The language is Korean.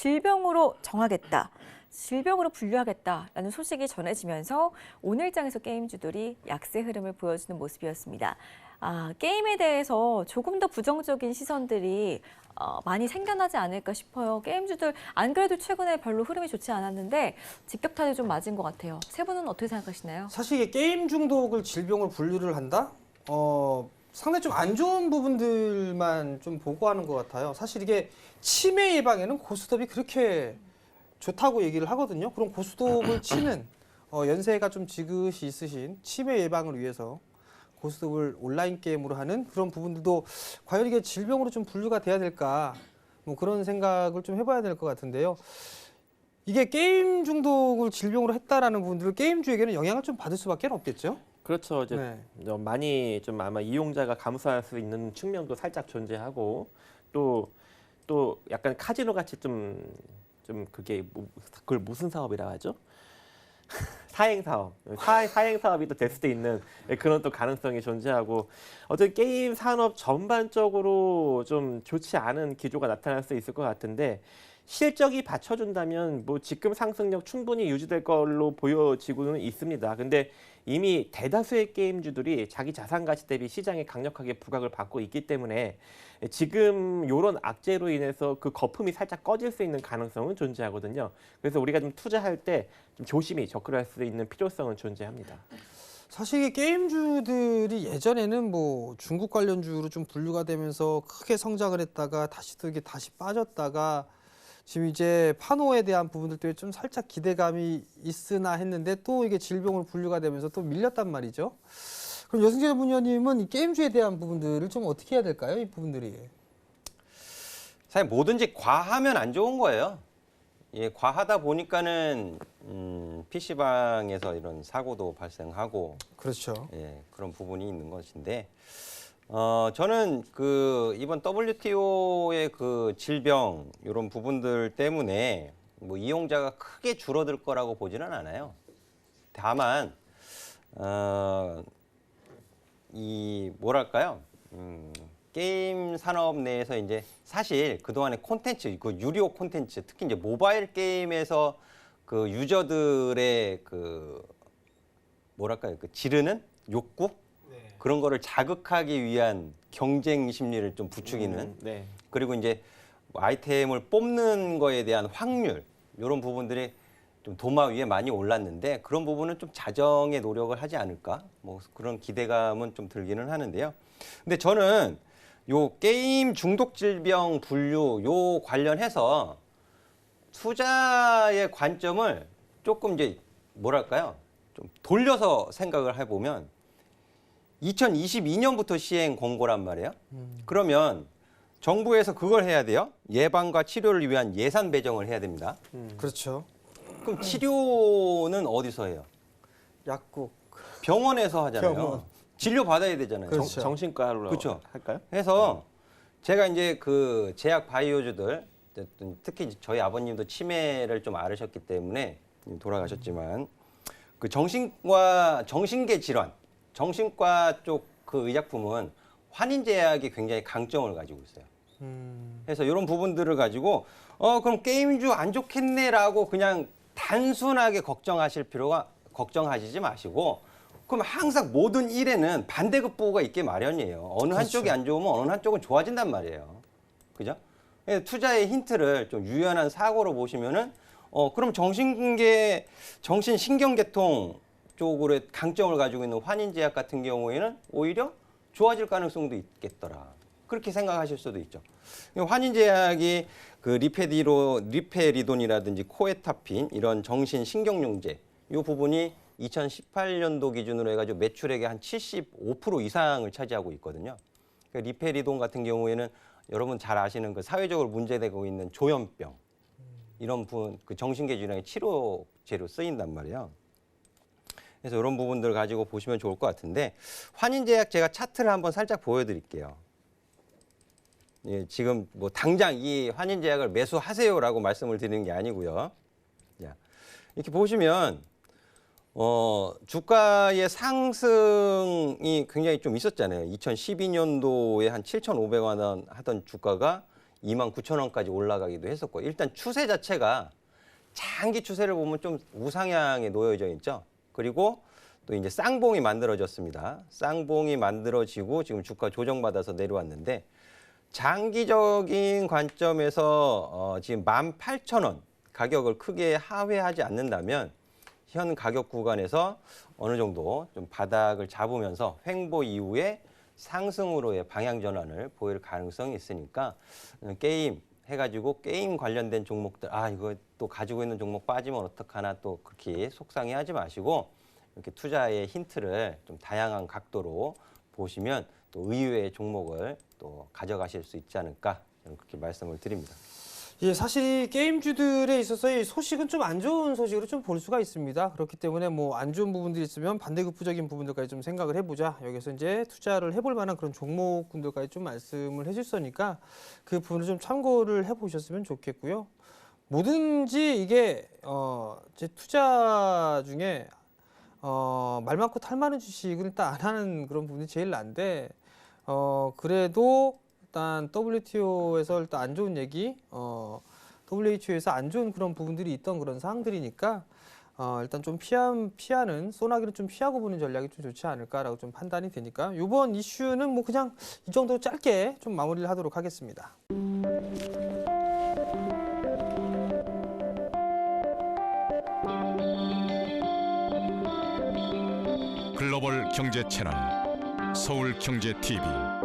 질병으로 정하겠다. 질병으로 분류하겠다라는 소식이 전해지면서 오늘장에서 게임주들이 약세 흐름을 보여주는 모습이었습니다. 게임에 대해서 조금 더 부정적인 시선들이 많이 생겨나지 않을까 싶어요. 게임주들 안 그래도 최근에 별로 흐름이 좋지 않았는데 직격탄이 좀 맞은 것 같아요. 세 분은 어떻게 생각하시나요? 사실 이게 게임 중독을 질병으로 분류를 한다? 상당히 좀 안 좋은 부분들만 좀 보고하는 것 같아요. 사실 이게 치매 예방에는 고스톱이 그렇게 좋다고 얘기를 하거든요. 그럼 고스톱을 치는 연세가 좀 지긋이 있으신 치매 예방을 위해서 고스톱을 온라인 게임으로 하는 그런 부분들도 과연 이게 질병으로 좀 분류가 돼야 될까? 뭐 그런 생각을 좀 해봐야 될 것 같은데요. 이게 게임 중독을 질병으로 했다라는 부분들을 게임주에게는 영향을 좀 받을 수밖에 없겠죠? 그렇죠. 이제 네. 많이 좀 아마 이용자가 감수할 수 있는 측면도 살짝 존재하고 또 약간 카지노 같이 좀 그게 그걸 무슨 사업이라 하죠? 사행 사업, 사행 사업이 또 될 수도 있는 그런 또 가능성이 존재하고 어떤 게임 산업 전반적으로 좀 좋지 않은 기조가 나타날 수 있을 것 같은데 실적이 받쳐준다면 뭐 지금 상승력 충분히 유지될 걸로 보여지고는 있습니다. 근데 이미 대다수의 게임주들이 자기 자산 가치 대비 시장에 강력하게 부각을 받고 있기 때문에 지금 이런 악재로 인해서 그 거품이 살짝 꺼질 수 있는 가능성은 존재하거든요. 그래서 우리가 좀 투자할 때 좀 조심히 접근할 수 있는 필요성은 존재합니다. 사실 이 게임주들이 예전에는 뭐 중국 관련주로 좀 분류가 되면서 크게 성장을 했다가 다시 또 이게 다시 빠졌다가 지금 이제 파노에 대한 부분들도 좀 살짝 기대감이 있으나 했는데 또 이게 질병으로 분류가 되면서 또 밀렸단 말이죠. 그럼 여승재 전문위원님은 이 게임주에 대한 부분들을 좀 어떻게 해야 될까요? 이 부분들이. 사실 뭐든지 과하면 안 좋은 거예요. 예, 과하다 보니까는 PC방에서 이런 사고도 발생하고 그렇죠. 예, 그런 부분이 있는 것인데 저는 그 이번 WTO의 그 질병 이런 부분들 때문에 뭐 이용자가 크게 줄어들 거라고 보지는 않아요. 다만 이 뭐랄까요? 게임 산업 내에서 이제 사실 그동안의 콘텐츠, 그 유료 콘텐츠, 특히 이제 모바일 게임에서 그 유저들의 그 뭐랄까요? 그 지르는 욕구? 그런 거를 자극하기 위한 경쟁 심리를 좀 부추기는 네. 그리고 이제 아이템을 뽑는 거에 대한 확률 이런 부분들이 좀 도마 위에 많이 올랐는데 그런 부분은 좀 자정의 노력을 하지 않을까 뭐 그런 기대감은 좀 들기는 하는데요. 근데 저는 요 게임 중독 질병 분류 요 관련해서 투자의 관점을 조금 이제 뭐랄까요? 좀 돌려서 생각을 해보면 2022년부터 시행 권고란 말이에요. 그러면 정부에서 그걸 해야 돼요. 예방과 치료를 위한 예산 배정을 해야 됩니다. 그렇죠. 그럼 치료는 어디서 해요? 약국. 병원에서 하잖아요. 병원. 진료 받아야 되잖아요. 그렇죠. 정신과로 그렇죠. 할까요? 해서 제가 이제 그 제약 바이오주들 특히 저희 아버님도 치매를 좀 앓으셨기 때문에 돌아가셨지만 그 정신계 질환, 정신과 쪽 그 의약품은 환인제약이 굉장히 강점을 가지고 있어요. 그래서 이런 부분들을 가지고 그럼 게임주 안 좋겠네라고 그냥 단순하게 걱정하시지 마시고 그럼 항상 모든 일에는 반대급부가 있게 마련이에요. 어느 한쪽이 안 좋으면 어느 한쪽은 좋아진단 말이에요. 그죠? 투자의 힌트를 좀 유연한 사고로 보시면은 그럼 정신신경계통 쪽으로 강점을 가지고 있는 환인제약 같은 경우에는 오히려 좋아질 가능성도 있겠더라. 그렇게 생각하실 수도 있죠. 환인제약이 그 리페리돈이라든지 코에타핀 이런 정신신경용제 이 부분이 2018년도 기준으로 해가지고 매출액의 한 75% 이상을 차지하고 있거든요. 그러니까 리페리돈 같은 경우에는 여러분 잘 아시는 그 사회적으로 문제되고 있는 조현병 이런 부분 그 정신계 질환의 치료제로 쓰인단 말이에요. 그래서 이런 부분들 가지고 보시면 좋을 것 같은데 환인제약 제가 차트를 한번 살짝 보여드릴게요. 예, 지금 뭐 당장 이 환인제약을 매수하세요라고 말씀을 드리는 게 아니고요. 이렇게 보시면 주가의 상승이 굉장히 좀 있었잖아요. 2012년도에 한 7,500원 하던 주가가 29,000원까지 올라가기도 했었고 일단 추세 자체가 장기 추세를 보면 좀 우상향에 놓여져 있죠. 그리고 또 이제 쌍봉이 만들어졌습니다. 쌍봉이 만들어지고 지금 주가 조정받아서 내려왔는데 장기적인 관점에서 지금 18,000원 가격을 크게 하회하지 않는다면 현 가격 구간에서 어느 정도 좀 바닥을 잡으면서 횡보 이후에 상승으로의 방향 전환을 보일 가능성이 있으니까 게임 해가지고 게임 관련된 종목들 이거 또 가지고 있는 종목 빠지면 어떡하나 또 그렇게 속상해하지 마시고 이렇게 투자의 힌트를 좀 다양한 각도로 보시면 또 의외의 종목을 또 가져가실 수 있지 않을까 저는 그렇게 말씀을 드립니다. 예, 사실 이 게임주들에 있어서 이 소식은 좀 안 좋은 소식으로 좀 볼 수가 있습니다. 그렇기 때문에 뭐 안 좋은 부분들이 있으면 반대급부적인 부분들까지 좀 생각을 해보자. 여기서 이제 투자를 해볼 만한 그런 종목군들까지 좀 말씀을 해줬으니까 그 부분을 좀 참고를 해보셨으면 좋겠고요. 뭐든지 이게 제 투자 중에 말 많고 탈 많은 주식을 일단 안 하는 그런 부분이 제일 난데 그래도 일단 WTO에서 일단 안 좋은 얘기, WHO에서 안 좋은 그런 부분들이 있던 그런 사항들이니까 일단 좀 피하는 소나기를 좀 피하고 보는 전략이 좀 좋지 않을까라고 좀 판단이 되니까 이번 이슈는 뭐 그냥 이 정도로 짧게 좀 마무리를 하도록 하겠습니다. 글로벌 경제 채널 서울경제TV